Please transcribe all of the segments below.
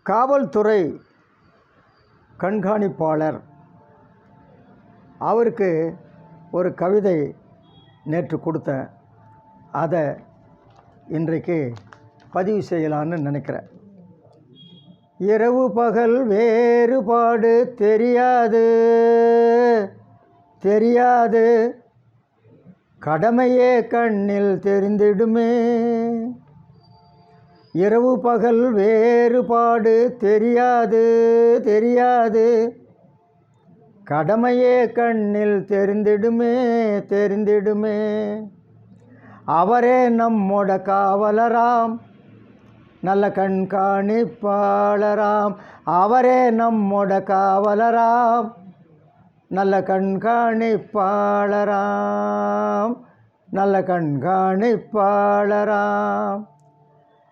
காவல்துறை கண்காணிப்பாளர் அவருக்கு ஒரு கவிதை நேற்று கொடுத்தேன். அதை இன்றைக்கு பதிவு செய்யலான்னு நினைக்கிறேன். இரவு பகல் வேறுபாடு தெரியாது தெரியாது, கடமையே கண்ணில் தெரிந்திடுமே. இரவு பகல் வேறுபாடு தெரியாது தெரியாது, கடமையே கண்ணில் தெரிந்திடுமே தெரிந்திடுமே. அவரே நம்மோட காவலராம், நல்ல கண்காணிப்பாளராம். அவரே நம்மோட காவலராம், நல்ல கண்காணிப்பாளராம், நல்ல கண்காணிப்பாளராம்.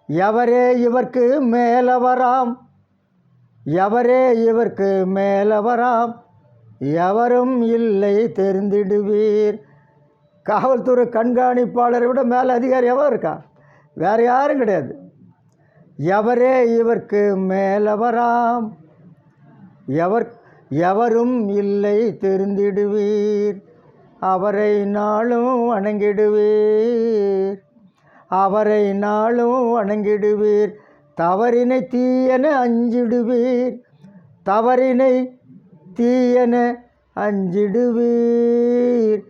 எவரே இவர்க்கு மேலவராம், எவரே இவர்க்கு மேலவராம், எவரும் இல்லை தெரிந்திடுவீர். காவல்துறை கண்காணிப்பாளரை விட மேல் அதிகாரி எவன் இருக்கா? வேறு யாரும் கிடையாது. எவரே இவர்க்கு மேலவராம், எவரும் இல்லை தெரிந்திடுவீர். அவரை நாளும் வணங்கிடுவீர், அவரை நாளும் வணங்கிடுவீர். தவறினை தீயன அஞ்சிடுவீர், தவறினை தீயன அஞ்சிடுவீர்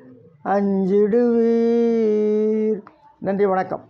அஞ்சிடுவீர். நன்றி, வணக்கம்.